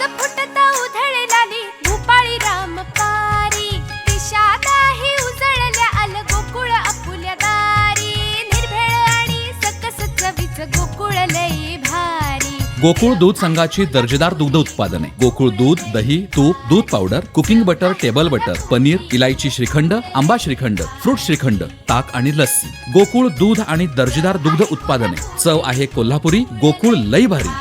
रस फुटता उधळलाली भूपाळी रामपारी दिशादाही उजळल्या आल गोकुळ आपुल्या दारी निर्भेळ आणि सकस चवीच गोकुळ लई भारी। गोकुळ दूध संघाची दर्जेदार दुग्ध उत्पादने गोकुळ दूध, दही, तूप, दूध powder, cooking butter, table butter, paneer, इलायची श्रीखंड, आंबा श्रीखंड, फ्रूट श्रीखंड, ताक आणि लस्सी। गोकुळ दूध आणि दर्जेदार दुग्ध उत्पादने, चव आहे कोल्हापुरी, गोकुळ लई भारी।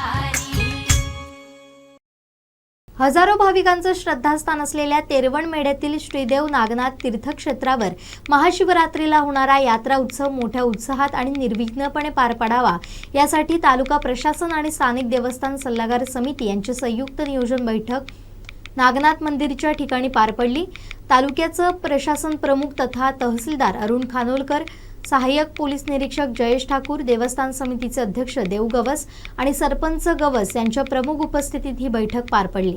हजारो भाविकांचं श्रद्धास्थान असलेल्या तेरवण मेढ्यातील श्रीदेव नागनाथ तीर्थक्षेत्रावर महाशिवरात्रीला होणारा यात्रा उत्सव मोठ्या उत्साहात आणि निर्विघ्नपणे पार पडावा यासाठी तालुका प्रशासन आणि स्थानिक देवस्थान सल्लागार समिती यांची संयुक्त नियोजन बैठक नागनाथ मंदिरच्या ठिकाणी पार पडली। तालुक्याचं प्रशासन प्रमुख तथा तहसीलदार अरुण खानोलकर, सहाय्यक पोलीस निरीक्षक जयेश ठाकूर, देवस्थान समितीचे अध्यक्ष देव गवस आणि सरपंच गवस यांच्या प्रमुख उपस्थितीत ही बैठक पार पडली।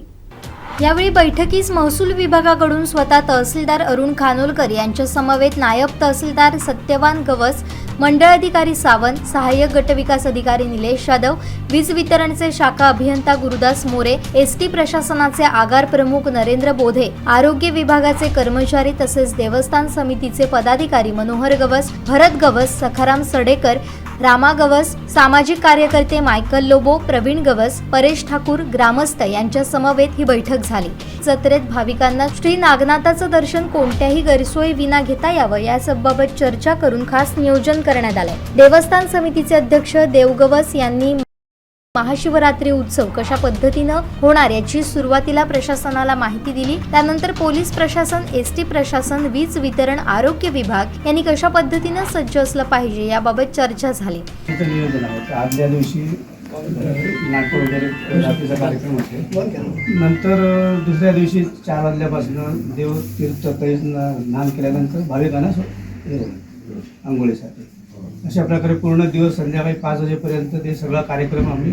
यावेळी बैठकीस महसूल विभागाकडून स्वतः तहसीलदार अरुण खानोलकर यांच्या समवेत नायब तहसीलदार सत्यवान गवस, मंडळ अधिकारी सावंत, सहाय्यक गटविकास अधिकारी निलेश यादव, वीज वितरणचे शाखा अभियंता गुरुदास मोरे, एसटी प्रशासनाचे आगार प्रमुख नरेंद्र बोधे, आरोग्य विभागाचे कर्मचारी तसेच देवस्थान समितीचे पदाधिकारी मनोहर गवस, भरत गवस, सखाराम सडेकर, रामा गवस, सामाजिक कार्यकर्ते मायकल लोबो, प्रवीण गवस, परेश ठाकूर, ग्रामस्थ यांच्या समवेत ही बैठक झाली। जत्रेत भाविकांना श्री नागनाथाचं दर्शन कोणत्याही गैरसोयी विना घेता यावं याबाबत चर्चा करून खास नियोजन करण्यात आले। देवस्थान समितीचे अध्यक्ष देव गवस यांनी महाशिवरात्री उत्सव कशा पद्धतीनं होणार याची सुरुवातीला प्रशासनाला माहिती दिली। त्यानंतर पोलीस प्रशासन, एसटी प्रशासन, वीज वितरण, आरोग्य विभाग यांनी कशा पद्धतीनं सज्ज असलं पाहिजे याबाबत चर्चा झाली। आदल्या दिवशी नाटक वगैरे रात्रीचा कार्यक्रम होते, नंतर दुसऱ्या दिवशी 4 वाजल्यापासून देव तीर्थ स्नान केल्यानंतर भाविकांना आंघोळीसाठी अशा प्रकारे पूर्ण दिवस संध्याकाळी 5 वाजेपर्यंत ते सगळा कार्यक्रम आम्ही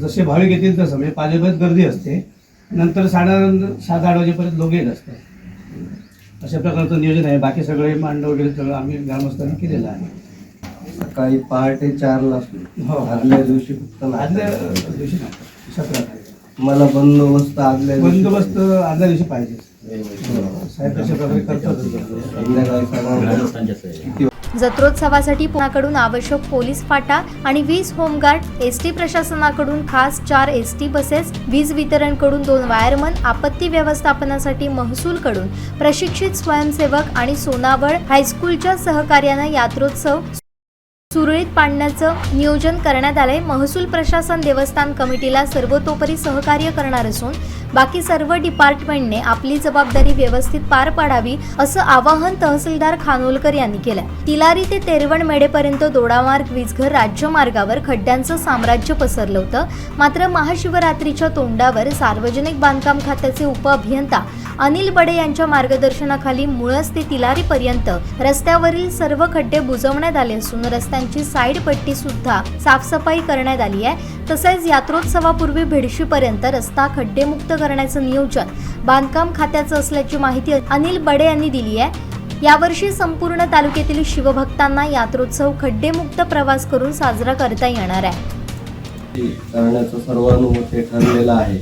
जसे भाविक येतील तसं म्हणजे 5 वाजेपर्यंत गर्दी असते, नंतर 7-8 वाजेपर्यंत लोक येत असतात। अशा प्रकारचं नियोजन आहे। बाकी सगळे मांड वगैरे सगळं आम्ही ग्रामस्थांनी केलेलं आहे। सकाळी पहाटे 4ला हो, आदल्या दिवशी फक्त आदल्या दिवशी नाही 17 तारीख मला बंदोबस्त बंदोबस्त आदल्या दिवशी पाहिजे। साहेब अशा प्रकारे करतात। संध्याकाळी जत्रोत्सवासाठी पुण्याकडून आवश्यक पोलीस फाटा आणि 20 होमगार्ड, एसटी प्रशासनाकडून खास 4 एसटी बसेस, वीज वितरणकडून 2 वायरमन, आपत्ती व्यवस्थापनासाठी महसूलकडून प्रशिक्षित स्वयंसेवक आणि सोनावळ हायस्कूलच्या सहकार्यानं यात्रोत्सव सुरळीत पाडण्याचं नियोजन करण्यात आले। महसूल प्रशासन देवस्थान कमिटीला सर्वतोपरी सहकार्य करणार असून बाकी सर्व डिपार्टमेंटने आपली जबाबदारी व्यवस्थित पार पाडावी असं आवाहन तहसीलदार खानोलकर यांनी केलं। तिलारी ते तेरवण मेढेपर्यंत दोडामार्ग वीजघर राज्यमार्गावर खड्ड्यांचं साम्राज्य पसरलं होतं। मात्र महाशिवरात्रीच्या तोंडावर सार्वजनिक बांधकाम खात्याचे उपअभियंता अनिल बडे यांच्या मार्गदर्शनाखाली मुळस ते तिलारी पर्यंत रस्त्यावरील सर्व खड्डे बुजवण्यात आले असून रस्त्यांची साईड पट्टी सुद्धा साफसफाई करण्यात आली आहे। तसेच यात्रोत्सवापूर्वी भेडशीपर्यंत रस्ता खड्डेमुक्त करण्याचं नियोजन बांधकाम खात्याचं असल्याची माहिती अनिल बडे यांनी दिली आहे। यावर्षी संपूर्ण तालुक्यातील शिवभक्तांना यात्रोत्सव खड्डेमुक्त प्रवास करून साजरा करता येणार आहे करण्याचं सर्वानुमते ठरलेलं आहे।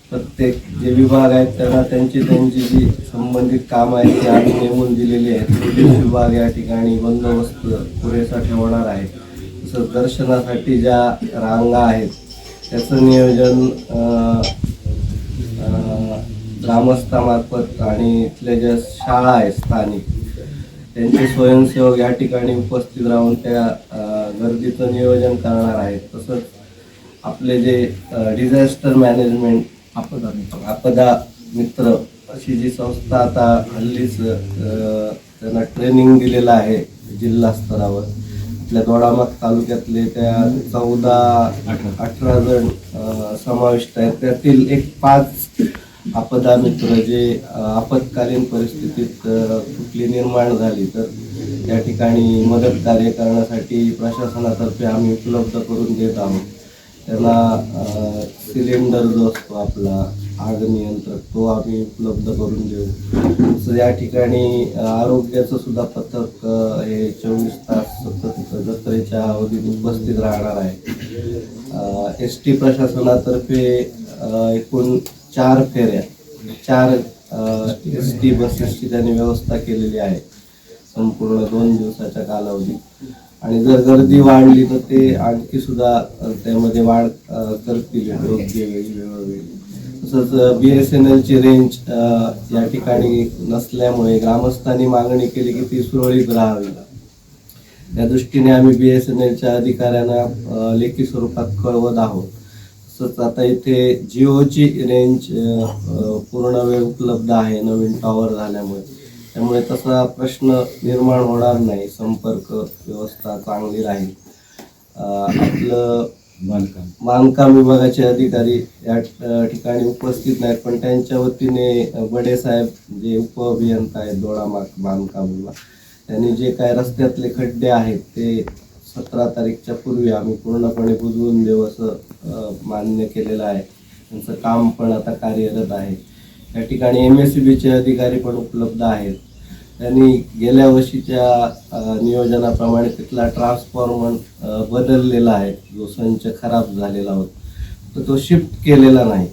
प्रत्येक जे विभाग आहेत त्यांना त्यांची जी संबंधित काम आहेत ती आम्ही नेमून दिलेली आहेत। पोलीस विभाग या ठिकाणी बंदोबस्त पुरेसा ठेवणार आहे। तसंच दर्शनासाठी ज्या रांगा आहेत त्याचं नियोजन ग्रामस्थामार्फत आणि इथल्या ज्या शाळा आहेत स्थानिक त्यांचे स्वयंसेवक या ठिकाणी उपस्थित राहून त्या गर्दीचं नियोजन करणार आहेत। तसंच आपले जे डिझास्टर मॅनेजमेंट आपदा मित्र अशी जी संस्था आता हल्लीच त्यांना ट्रेनिंग दिलेलं आहे जिल्हा स्तरावर, आपल्या दोडामार्ग तालुक्यातले त्या 14-18 जण समाविष्ट आहेत। त्यातील एक 5 आपदा मित्र जे आपत्कालीन परिस्थितीत कुठली निर्माण झाली तर त्या ठिकाणी मदत कार्य करण्यासाठी प्रशासनातर्फे आम्ही उपलब्ध करून देत आहोत। त्यांना सिलेंडर जो असतो आपला आग नियंत्रक तो आम्ही उपलब्ध करून देऊ। या ठिकाणी आरोग्याचं सुद्धा पथक हे 24 तास सतत जत्रेच्या अवधीत उपस्थित राहणार आहे। एसटी प्रशासनातर्फे एकूण 4 फेऱ्या 4 SD बसेसची त्यांनी व्यवस्था केलेली आहे संपूर्ण 2 दिवसाच्या कालावधीत. आणि जर गर्दी वाढली तर ते आणखी सुद्धा त्यामध्ये वाढ करतील योग्य वेळी वेळोवेळी. तसंच BSNL ची रेंज या ठिकाणी नसल्यामुळे ग्रामस्थांनी मागणी केली की ती सुरळीत राहावी. या दृष्टीने आम्ही BSNLच्या अधिकाऱ्यांना लेखी स्वरूपात कळवत आहोत. तसंच आता इथे जिओची रेंज पूर्ण वेळ उपलब्ध आहे नवीन टॉवर झाल्यामुळे, त्यामुळे तसा प्रश्न निर्माण होणार नाही. संपर्क व्यवस्था चांगली राहील. आपलं बांधकाम विभागाचे अधिकारी या ठिकाणी उपस्थित नाहीत, पण त्यांच्या वतीने बडे साहेब जे उपअभियंता आहेत दोडामार्ग बांधकाम विभाग, त्यांनी जे काय रस्त्यातले खड्डे आहेत ते 17 तारीखच्या पूर्वी आम्ही पूर्णपणे बुजवून देऊ असं मान्य केलेलं आहे. त्यांचं काम पण आता कार्यरत आहे. या ठिकाणी MSEBचे अधिकारी पण उपलब्ध आहेत. त्यांनी गेल्या वर्षीच्या नियोजनाप्रमाणे तिथला ट्रान्सफॉर्मर बदललेला आहे. जो संच खराब झालेला होता तर तो शिफ्ट केलेला नाही.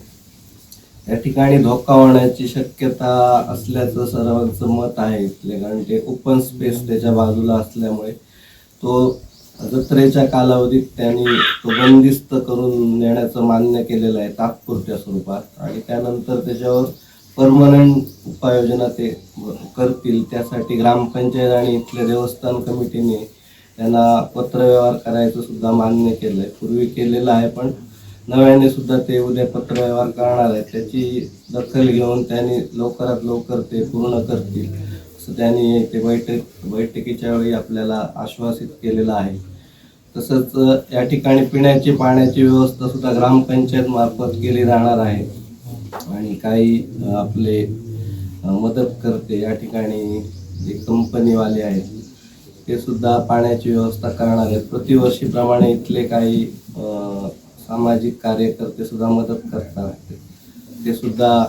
या ठिकाणी धोका होण्याची शक्यता असल्याचं सर्वांचं मत आहे इथले, कारण ते ओपन स्पेस त्याच्या बाजूला असल्यामुळे तो जत्रेच्या कालावधीत त्यांनी तो बंदिस्त करून देण्याचं मान्य केलेलं आहे तात्पुरत्या स्वरूपात. आणि त्यानंतर त्याच्यावर परमनंट उपाययोजना ते करतील. त्यासाठी ग्रामपंचायत आणि इथल्या देवस्थान कमिटीने त्यांना पत्रव्यवहार करायचं सुद्धा मान्य केलं आहे. पूर्वी केलेलं आहे, पण नव्याने सुद्धा ते उद्या पत्रव्यवहार करणार आहेत. त्याची दखल घेऊन त्यांनी लवकरात लवकर ते पूर्ण करतील असं त्यांनी ते बैठकीच्या वेळी आपल्याला आश्वासित केलेलं आहे. तसंच या ठिकाणी पिण्याची पाण्याची व्यवस्था सुद्धा ग्रामपंचायत मार्फत केली जाणार आहे. आणि काही आपले मदत करते या ठिकाणी जे कंपनीवाले आहेत ते सुद्धा पाण्याची व्यवस्था करणार आहेत. प्रतिवर्षीप्रमाणे इथले काही सामाजिक कार्यकर्ते सुद्धा मदत करतात. ते सुद्धा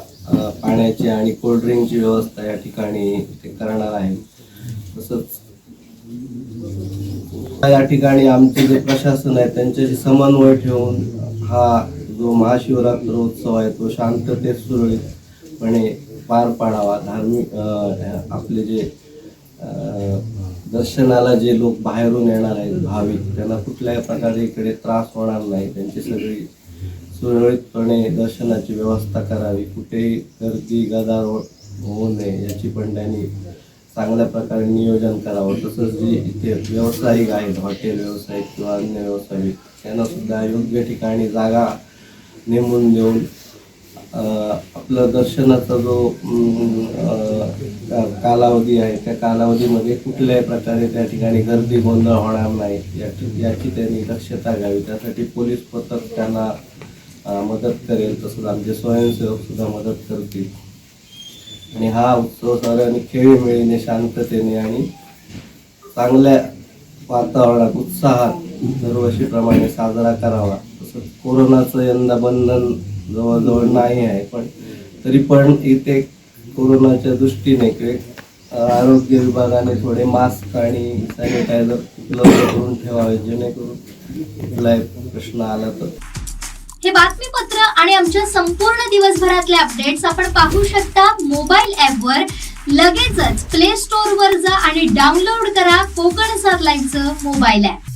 पाण्याची आणि कोल्ड्रिंकची व्यवस्था या ठिकाणी ते करणार आहे. तसंच या ठिकाणी आमचे जे प्रशासन आहे त्यांच्याशी समन्वय ठेवून हा जो महाशिवरात्र उत्सव आहे तो शांततेत सुरळीतपणे पार पाडावा. धार्मिक आपले जे दर्शनाला जे लोक बाहेरून येणार आहेत भाविक, त्यांना कुठल्याही प्रकारे इकडे त्रास होणार नाही. त्यांची सगळी सुरळीतपणे दर्शनाची व्यवस्था करावी. कुठेही गर्दी गदारोळ होऊ नये याची पण त्यांनी चांगल्या प्रकारे नियोजन करावं. तसंच जे इथे व्यावसायिक आहेत, हॉटेल व्यावसायिक किंवा अन्य व्यावसायिक, त्यांना सुद्धा योग्य ठिकाणी जागा नेमून देऊन आपलं दर्शनाचा जो कालावधी आहे त्या कालावधीमध्ये कुठल्याही प्रकारे त्या ठिकाणी गर्दी गोंधळ होणार नाही याची त्यांनी दक्षता घ्यावी. त्यासाठी पोलीस पथक त्यांना मदत करेल. तसंच आमचे स्वयंसेवक सुद्धा मदत करतील. आणि हा उत्सव सर्वांनी खेळीमेळीने शांततेने आणि चांगल्या वातावरणात उत्साहात दरवर्षीप्रमाणे साजरा करावा. तसंच कोरोनाचं यंदा बंधन जवळजवळ नाही आहे, पण तरी पण इथे कोरोनाच्या दृष्टीने आरोग्य विभागाने थोडे मास्क आणि सॅनिटायझर उपलब्ध करून ठेवावे, जेणेकरून कुठलाही प्रश्न आला तर. हे बातमीपत्र आणि आमच्या संपूर्ण दिवसभरातले अपडेट्स आपण पाहू शकता मोबाईल ॲपवर. लगेचच प्ले स्टोअरवर जा आणि डाउनलोड करा कोकण 7 लाईव्हचं मोबाईल ॲप.